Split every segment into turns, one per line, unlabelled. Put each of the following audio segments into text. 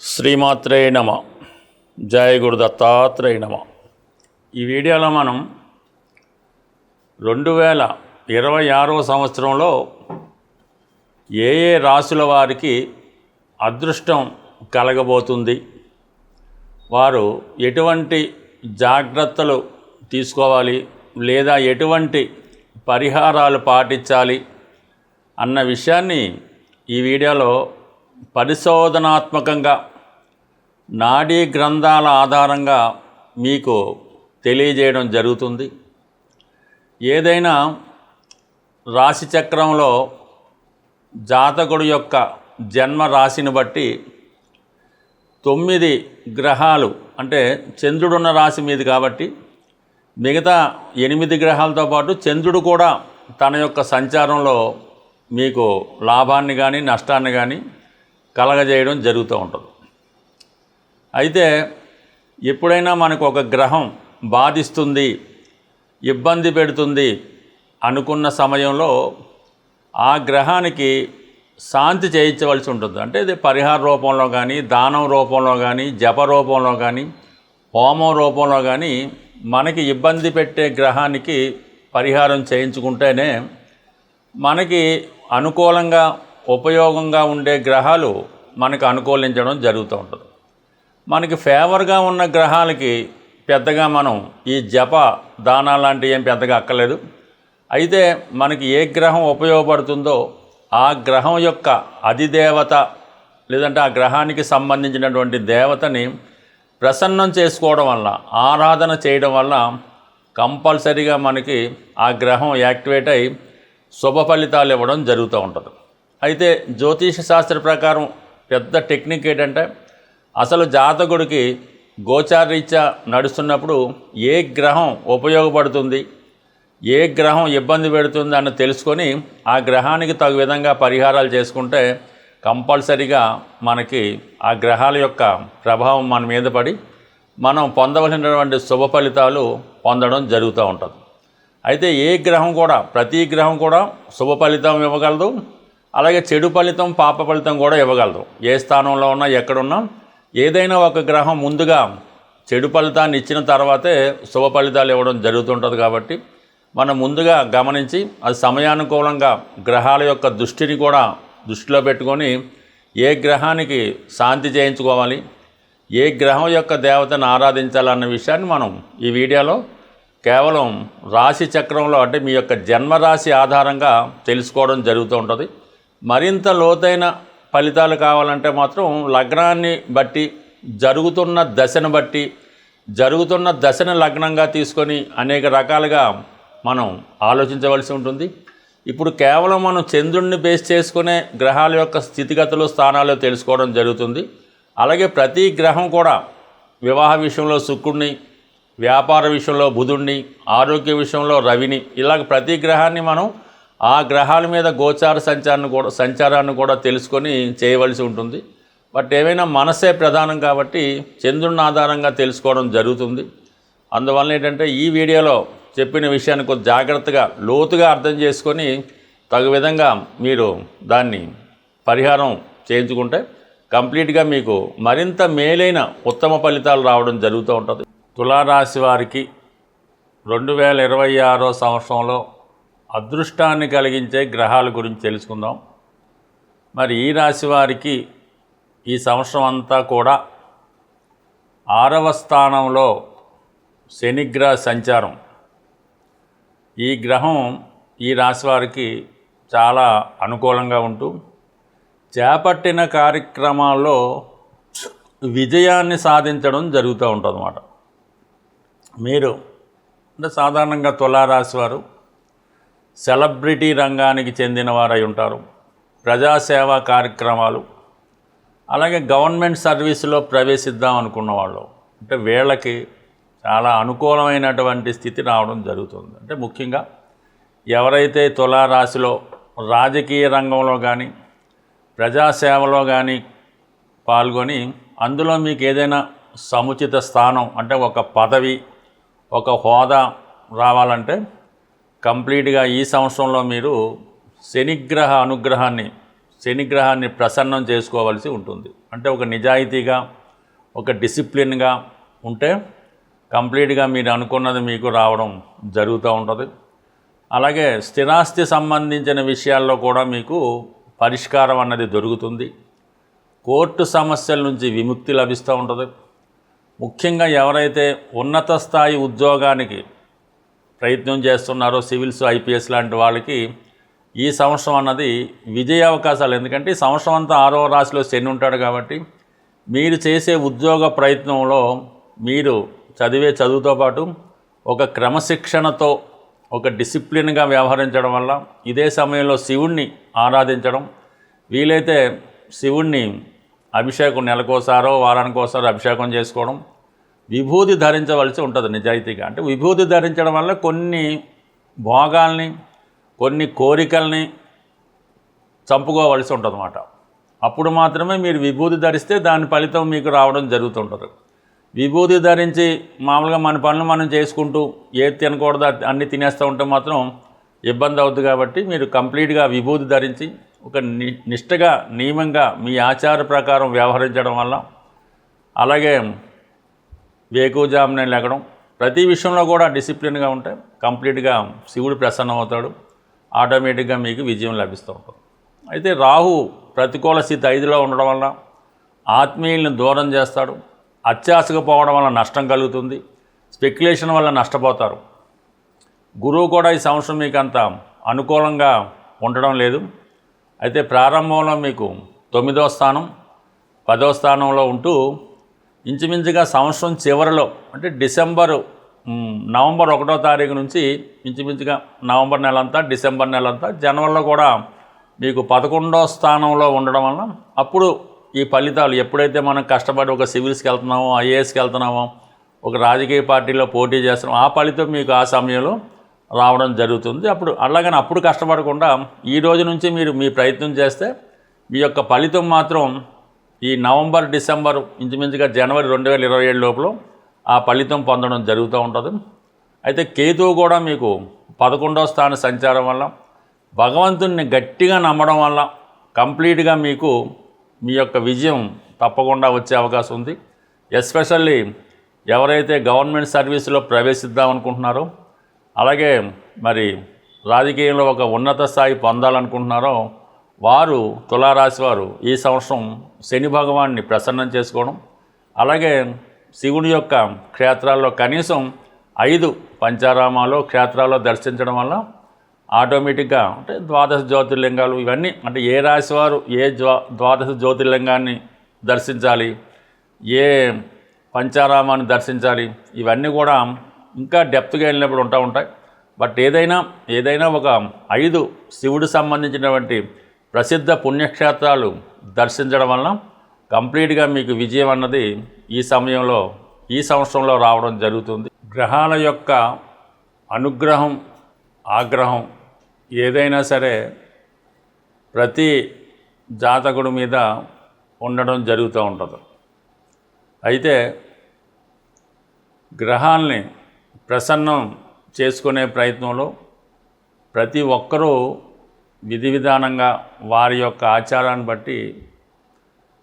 శ్రీమాత్రే నమ. జయ గురు దత్తాత్రేయ నమ. ఈ వీడియోలో మనం 2026వ సంవత్సరంలో ఏ రాశుల వారికి అదృష్టం కలగబోతుంది, వారు ఎటువంటి జాగ్రత్తలు తీసుకోవాలి లేదా ఎటువంటి పరిహారాలు పాటించాలి అన్న విషయాన్ని ఈ వీడియోలో పరిశోధనాత్మకంగా నాడీ గ్రంథాల ఆధారంగా మీకు తెలియజేయడం జరుగుతుంది. ఏదైనా రాశి చక్రంలో జాతకుడు యొక్క జన్మ రాశిని బట్టి 9 గ్రహాలు, అంటే చంద్రుడున్న రాశి మీది కాబట్టి మిగతా 8 గ్రహాలతో పాటు చంద్రుడు కూడా తన యొక్క సంచారంలో మీకు లాభాన్ని కానీ నష్టాన్ని కానీ కలగజేయడం జరుగుతూ ఉంటుంది. అయితే ఎప్పుడైనా మనకు ఒక గ్రహం బాధిస్తుంది, ఇబ్బంది పెడుతుంది అనుకున్న సమయంలో ఆ గ్రహానికి శాంతి చేయించవలసి ఉంటుంది. అంటే ఇది పరిహార రూపంలో కానీ, దానం రూపంలో కానీ, జప రూపంలో కానీ, హోమం రూపంలో కానీ మనకి ఇబ్బంది పెట్టే గ్రహానికి పరిహారం చేయించుకుంటేనే మనకి అనుకూలంగా ఉపయోగంగా ఉండే గ్రహాలు మనకు అనుకూలించడం జరుగుతూ ఉంటుంది. మనకి ఫేవర్గా ఉన్న గ్రహాలకి పెద్దగా మనం ఈ జప దానాలు లాంటివి ఏం పెద్దగా అక్కర్లేదు. అయితే మనకి ఏ గ్రహం ఉపయోగపడుతుందో ఆ గ్రహం యొక్క అధిదేవత లేదంటే ఆ గ్రహానికి సంబంధించినటువంటి దేవతని ప్రసన్నం చేసుకోవడం వల్ల, ఆరాధన చేయడం వల్ల కంపల్సరీగా మనకి ఆ గ్రహం యాక్టివేట్ అయి శుభ ఫలితాలు ఇవ్వడం జరుగుతూ ఉంటుంది. అయితే జ్యోతిష శాస్త్ర ప్రకారం పెద్ద టెక్నిక్ ఏంటంటే, అసలు జాతకుడికి గోచారరీత్యా నడుస్తున్నప్పుడు ఏ గ్రహం ఉపయోగపడుతుంది, ఏ గ్రహం ఇబ్బంది పెడుతుంది అని తెలుసుకొని ఆ గ్రహానికి తగు విధంగా పరిహారాలు చేసుకుంటే కంపల్సరీగా మనకి ఆ గ్రహాల యొక్క ప్రభావం మన మీద పడి మనం పొందవలసినటువంటి శుభ ఫలితాలు పొందడం జరుగుతూ ఉంటుంది. అయితే ఏ గ్రహం కూడా, ప్రతి గ్రహం కూడా శుభ ఫలితం ఇవ్వగలదు, అలాగే చెడు ఫలితం, పాప ఫలితం కూడా ఇవ్వగలదు. ఏ స్థానంలో ఉన్నా ఎక్కడున్నా ఏదైనా ఒక గ్రహం ముందుగా చెడు ఫలితాన్ని ఇచ్చిన తర్వాతే శుభ ఫలితాలు ఇవ్వడం జరుగుతుంటుంది. కాబట్టి మనం ముందుగా గమనించి అది సమయానుకూలంగా గ్రహాల యొక్క దృష్టిని కూడా దృష్టిలో పెట్టుకొని ఏ గ్రహానికి శాంతి చేయించుకోవాలి, ఏ గ్రహం యొక్క దేవతను ఆరాధించాలన్న విషయాన్ని మనం ఈ వీడియోలో కేవలం రాశి చక్రంలో, అంటే మీ యొక్క జన్మరాశి ఆధారంగా తెలుసుకోవడం జరుగుతూ ఉంటుంది. మరింత లోతైన ఫలితాలు కావాలంటే మాత్రం లగ్నాన్ని బట్టి, జరుగుతున్న దశను లగ్నంగా తీసుకొని అనేక రకాలుగా మనం ఆలోచించవలసి ఉంటుంది. ఇప్పుడు కేవలం మనం చంద్రుడిని బేస్ చేసుకునే గ్రహాల యొక్క స్థితిగతులు, స్థానాలు తెలుసుకోవడం జరుగుతుంది. అలాగే ప్రతి గ్రహం కూడా వివాహ విషయంలో శుక్రుడిని, వ్యాపార విషయంలో బుధుడిని, ఆరోగ్య విషయంలో రవిని, ఇలాగ ప్రతి గ్రహాన్ని మనం ఆ గ్రహాల మీద గోచార సంచారాన్ని కూడా తెలుసుకొని చేయవలసి ఉంటుంది. బట్ ఏమైనా మనసే ప్రధానం కాబట్టి చంద్రుని ఆధారంగా తెలుసుకోవడం జరుగుతుంది. అందువల్ల ఏంటంటే ఈ వీడియోలో చెప్పిన విషయాన్ని కొంచెం జాగ్రత్తగా, లోతుగా అర్థం చేసుకొని తగు విధంగా మీరు దాన్ని పరిహారం చేయించుకుంటే కంప్లీట్గా మీకు మరింత మేలైన ఉత్తమ ఫలితాలు రావడం జరుగుతూ ఉంటుంది. తులారాశి వారికి 2026వ సంవత్సరంలో అదృష్టాన్ని కలిగించే గ్రహాల గురించి తెలుసుకుందాం. మరి ఈ రాశి వారికి ఈ సంవత్సరం అంతా కూడా 6వ స్థానంలో శనిగ్రహ సంచారం. ఈ గ్రహం ఈ రాశి వారికి చాలా అనుకూలంగా ఉంటూ చేపట్టిన కార్యక్రమాల్లో విజయాన్ని సాధించడం జరుగుతూ ఉంటుంది అన్నమాట. మీరు అంటే సాధారణంగా తులారాశి వారు సెలబ్రిటీ రంగానికి చెందిన వారై ఉంటారు. ప్రజాసేవా కార్యక్రమాలు, అలాగే గవర్నమెంట్ సర్వీసులో ప్రవేశిద్దాం అనుకున్న వాళ్ళు, అంటే వీళ్ళకి చాలా అనుకూలమైనటువంటి స్థితి రావడం జరుగుతుంది. అంటే ముఖ్యంగా ఎవరైతే తులారాశిలో రాజకీయ రంగంలో కానీ, ప్రజాసేవలో కానీ పాల్గొని అందులో మీకు ఏదైనా సముచిత స్థానం, అంటే ఒక పదవి, ఒక హోదా రావాలంటే కంప్లీట్గా ఈ సంవత్సరంలో మీరు శనిగ్రహ అనుగ్రహాన్ని శనిగ్రహాన్ని ప్రసన్నం చేసుకోవాల్సి ఉంటుంది. అంటే ఒక నిజాయితీగా ఒక డిసిప్లిన్గా ఉంటే కంప్లీట్గా మీరు అనుకున్నది మీకు రావడం జరుగుతూ ఉంటుంది. అలాగే స్థిరాస్తి సంబంధించిన విషయాల్లో కూడా మీకు పరిష్కారం అన్నది దొరుకుతుంది. కోర్టు సమస్యల నుంచి విముక్తి లభిస్తూ ఉంటుంది. ముఖ్యంగా ఎవరైతే ఉన్నత స్థాయి ఉద్యోగానికి ప్రయత్నం చేస్తున్నారో సివిల్స్, ఐపీఎస్ లాంటి వాళ్ళకి ఈ సంవత్సరం అన్నది విజయ అవకాశాలు. ఎందుకంటే ఈ సంవత్సరం అంతా 6వ రాశిలో శని ఉంటాడు కాబట్టి మీరు చేసే ఉద్యోగ ప్రయత్నంలో మీరు చదివే చదువుతో పాటు ఒక క్రమశిక్షణతో ఒక డిసిప్లిన్గా వ్యవహరించడం వల్ల ఇదే సమయంలో శివుణ్ణి ఆరాధించడం, వీలైతే శివుణ్ణి అభిషేకం నెలకోసారో వారానికోసారో అభిషేకం చేసుకోవడం, విభూతి ధరించవలసి ఉంటుంది నిజాయితీగా. అంటే విభూతి ధరించడం వల్ల కొన్ని భోగాల్ని కొన్ని కోరికల్ని చంపుకోవలసి ఉంటుంది అన్నమాట. అప్పుడు మాత్రమే మీరు విభూతి ధరిస్తే దాని ఫలితం మీకు రావడం జరుగుతుంటుంది. విభూతి ధరించి మామూలుగా మన పనులు మనం చేసుకుంటూ ఏది తినకూడదు అన్నీ తినేస్తూ ఉంటే మాత్రం ఇబ్బంది అవుతుంది. కాబట్టి మీరు కంప్లీట్గా విభూతి ధరించి ఒక నిష్టగా నియమంగా మీ ఆచార ప్రకారం వ్యవహరించడం వల్ల, అలాగే వేకువజామునే లేగడం, ప్రతి విషయంలో కూడా డిసిప్లిన్గా ఉంటే కంప్లీట్గా శివుడు ప్రసన్నం అవుతాడు. ఆటోమేటిక్గా మీకు విజయం లభిస్తూ ఉంటుంది. అయితే రాహు ప్రతికూల స్థితి 5లో ఉండడం వల్ల ఆత్మీయులను దూరం చేస్తాడు. అత్యాశకు పోవడం వల్ల నష్టం కలుగుతుంది. స్పెక్యులేషన్ వల్ల నష్టపోతారు. గురువు కూడా ఈ సంవత్సరం మీకు అంత అనుకూలంగా ఉండడం లేదు. అయితే ప్రారంభంలో మీకు 9వ స్థానం 10వ స్థానంలో ఉంటూ ఇంచుమించుగా సంవత్సరం చివరిలో అంటే నవంబర్ 1వ తారీఖు నుంచి ఇంచుమించుగా నవంబర్ నెలంతా, డిసెంబర్ నెలంతా, జనవరిలో కూడా మీకు 11వ స్థానంలో ఉండడం వల్ల అప్పుడు ఈ ఫలితాలు ఎప్పుడైతే మనం కష్టపడి ఒక సివిల్స్కి వెళ్తున్నామో, ఐఏఎస్కి వెళ్తున్నామో, ఒక రాజకీయ పార్టీలో పోటీ చేస్తున్నామో ఆ ఫలితం మీకు ఆ సమయంలో రావడం జరుగుతుంది. అలాగని అప్పుడు కష్టపడకుండా ఈ రోజు నుంచి మీరు మీ ప్రయత్నం చేస్తే మీ యొక్క ఫలితం మాత్రం ఈ నవంబర్, డిసెంబర్, ఇంచుమించుగా జనవరి 2027 లోపల ఆ ఫలితం పొందడం జరుగుతూ ఉంటుంది. అయితే కేతువు కూడా మీకు 11వ స్థాన సంచారం వల్ల, భగవంతుడిని గట్టిగా నమ్మడం వల్ల కంప్లీట్గా మీకు మీ యొక్క విజయం తప్పకుండా వచ్చే అవకాశం ఉంది. ఎస్పెషల్లీ ఎవరైతే గవర్నమెంట్ సర్వీసులో ప్రవేశిద్దాం అనుకుంటున్నారో, అలాగే మరి రాజకీయంలో ఒక ఉన్నత స్థాయి పొందాలనుకుంటున్నారో వారు, తులారాశి వారు ఈ సంవత్సరం శని భగవాన్ని ప్రసన్నం చేసుకోవడం, అలాగే శివుని యొక్క క్షేత్రాల్లో కనీసం 5 పంచారామాలు క్షేత్రాల్లో దర్శించడం వల్ల ఆటోమేటిక్గా అంటే ద్వాదశ జ్యోతిర్లింగాలు ఇవన్నీ అంటే ఏ రాశి వారు ఏ ద్వాదశ జ్యోతిర్లింగాన్ని దర్శించాలి, ఏ పంచారామాన్ని దర్శించాలి, ఇవన్నీ కూడా ఇంకా డెప్త్గా వెళ్ళినప్పుడు ఉంటాయి. బట్ ఏదైనా ఒక 5 శివుడు సంబంధించినటువంటి ప్రసిద్ధ పుణ్యక్షేత్రాలు దర్శించడం వలన కంప్లీట్గా మీకు విజయం అన్నది ఈ సంవత్సరంలో రావడం జరుగుతుంది. గ్రహాల యొక్క అనుగ్రహం, ఆగ్రహం ఏదైనా సరే ప్రతి జాతకుడి మీద ఉండడం జరుగుతూ ఉంటుంది. అయితే గ్రహాల్ని ప్రసన్నం చేసుకునే ప్రయత్నంలో ప్రతి ఒక్కరూ విధి విధానంగా వారి యొక్క ఆచారాన్ని బట్టి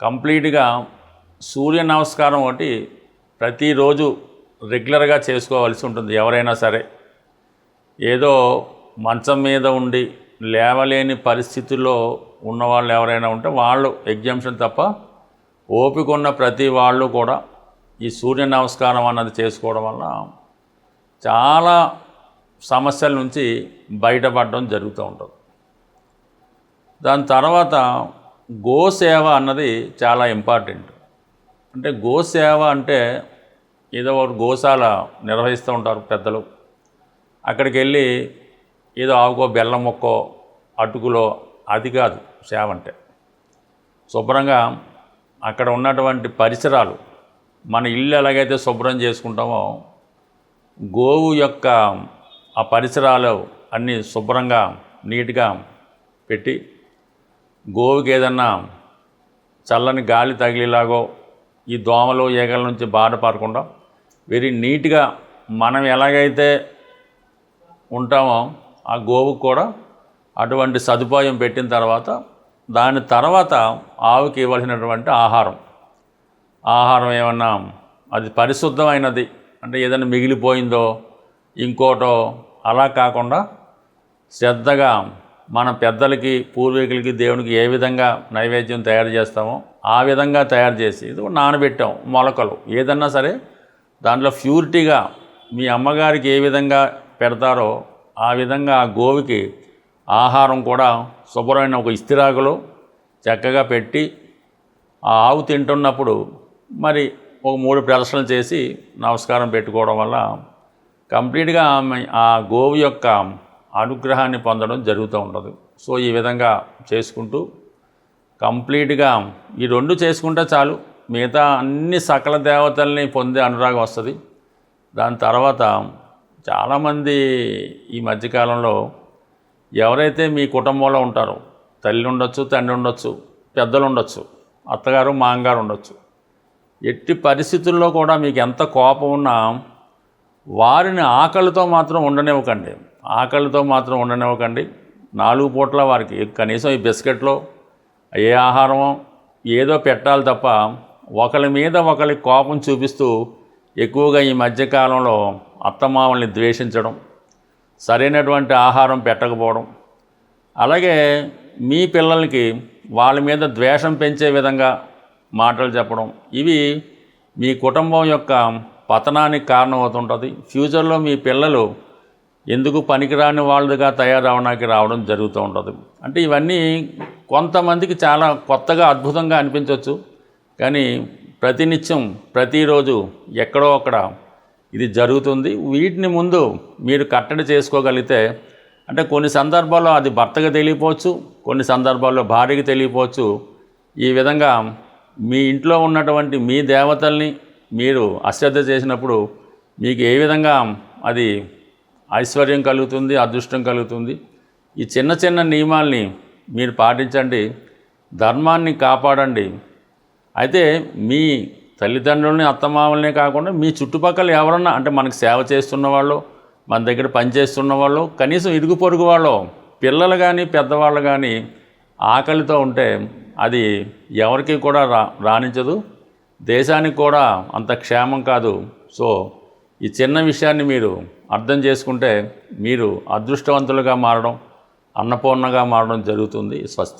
కంప్లీట్గా సూర్య నమస్కారం ఒకటి ప్రతిరోజు రెగ్యులర్గా చేసుకోవాల్సి ఉంటుంది. ఎవరైనా సరే ఏదో మంచం మీద ఉండి లేవలేని పరిస్థితుల్లో ఉన్నవాళ్ళు ఎవరైనా ఉంటే వాళ్ళు ఎగ్జామ్షన్ తప్ప ఓపిక ఉన్న ప్రతి వాళ్ళు కూడా ఈ సూర్య నమస్కారం అన్నది చేసుకోవడం వల్ల చాలా సమస్యల నుంచి బయటపడడం జరుగుతూ ఉంటుంది. దాని తర్వాత గోసేవ అన్నది చాలా ఇంపార్టెంట్. అంటే గోసేవ అంటే ఏదో ఒక గోశాల నిర్వహిస్తూ ఉంటారు పెద్దలు. అక్కడికి వెళ్ళి ఏదో ఆవుకో బెల్లం మొక్కో అటుకులో అది కాదు సేవ అంటే. శుభ్రంగా అక్కడ ఉన్నటువంటి పరిసరాలు మన ఇల్లు ఎలాగైతే శుభ్రం చేసుకుంటామో గోవు యొక్క ఆ పరిసరాలు అన్నీ శుభ్రంగా నీట్గా పెట్టి గోవుకి ఏదన్నా చల్లని గాలి తగిలేలాగో ఈ దోమలు ఈగల నుంచి బాధపడకుండా వెరీ నీట్గా మనం ఎలాగైతే ఉంటామో ఆ గోవుకు కూడా అటువంటి సదుపాయం పెట్టిన తర్వాత దాని తర్వాత ఆవుకి ఇవ్వాల్సినటువంటి ఆహారం ఏమన్నా అది పరిశుద్ధమైనది అంటే ఏదైనా మిగిలిపోయిందో ఇంకోటో అలా కాకుండా శ్రద్ధగా మన పెద్దలకి పూర్వీకులకి దేవునికి ఏ విధంగా నైవేద్యం తయారు చేస్తామో ఆ విధంగా తయారు చేసి ఇది నానబెట్టాం మొలకలు ఏదన్నా సరే దాంట్లో ప్యూరిటీగా మీ అమ్మగారికి ఏ విధంగా పెడతారో ఆ విధంగా ఆ గోవుకి ఆహారం కూడా శుభ్రమైన ఒక ఇస్తిరాకులో చక్కగా పెట్టి ఆ ఆవు తింటున్నప్పుడు మరి ఒక 3 ప్రదర్శనలు చేసి నమస్కారం పెట్టుకోవడం వల్ల కంప్లీట్గా ఆ గోవు యొక్క అనుగ్రహాన్ని పొందడం జరుగుతూ ఉంటుంది. సో ఈ విధంగా చేసుకుంటూ కంప్లీట్గా ఈ 2 చేసుకుంటే చాలు, మిగతా అన్ని సకల దేవతల్ని పొందే అనురాగం వస్తుంది. దాని తర్వాత చాలామంది ఈ మధ్యకాలంలో ఎవరైతే మీ కుటుంబంలో ఉంటారో తల్లి ఉండొచ్చు, తండ్రి ఉండొచ్చు, పెద్దలు ఉండొచ్చు, అత్తగారు మామగారు ఉండొచ్చు, ఎట్టి పరిస్థితుల్లో కూడా మీకు ఎంత కోపం ఉన్నా వారిని ఆకలితో మాత్రం ఉండనివ్వకండి. 4 పూట్ల వారికి కనీసం ఈ బిస్కెట్లో ఏ ఆహారమో ఏదో పెట్టాలి తప్ప ఒకరి మీద ఒకరికి కోపం చూపిస్తూ ఎక్కువగా ఈ మధ్యకాలంలో అత్తమామల్ని ద్వేషించడం, సరైనటువంటి ఆహారం పెట్టకపోవడం, అలాగే మీ పిల్లలకి వాళ్ళ మీద ద్వేషం పెంచే విధంగా మాటలు చెప్పడం, ఇవి మీ కుటుంబం యొక్క పతనానికి కారణమవుతుంటుంది. ఫ్యూచర్లో మీ పిల్లలు ఎందుకు పనికిరాని వాళ్ళుగా తయారవడానికి రావడం జరుగుతూ ఉంటుంది. అంటే ఇవన్నీ కొంతమందికి చాలా కొత్తగా అద్భుతంగా అనిపించవచ్చు, కానీ ప్రతినిత్యం ప్రతిరోజు ఎక్కడో అక్కడ ఇది జరుగుతుంది. వీటిని ముందు మీరు కట్టడి చేసుకోగలిగితే, అంటే కొన్ని సందర్భాల్లో అది భర్తకు తెలియపోవచ్చు, కొన్ని సందర్భాల్లో భార్యకి తెలియపోవచ్చు. ఈ విధంగా మీ ఇంట్లో ఉన్నటువంటి మీ దేవతల్ని మీరు అశ్రద్ధ చేసినప్పుడు మీకు ఏ విధంగా అది ఐశ్వర్యం కలుగుతుంది, అదృష్టం కలుగుతుంది. ఈ చిన్న చిన్న నియమాల్ని మీరు పాటించండి, ధర్మాన్ని కాపాడండి. అయితే మీ తల్లిదండ్రులని అత్తమామలనే కాకుండా మీ చుట్టుపక్కల ఎవరన్నా అంటే మనకు సేవ చేస్తున్న వాళ్ళు, మన దగ్గర పనిచేస్తున్న వాళ్ళు, కనీసం ఇరుగు పొరుగు వాళ్ళు, పిల్లలు కానీ పెద్దవాళ్ళు కానీ ఆకలితో ఉంటే అది ఎవరికి కూడా రాణించదు, దేశానికి కూడా అంత క్షేమం కాదు. సో ఈ చిన్న విషయాన్ని మీరు అర్థం చేసుకుంటే మీరు అదృష్టవంతులుగా మారడం, అన్నపూర్ణగా మారడం జరుగుతుంది. స్వస్తి.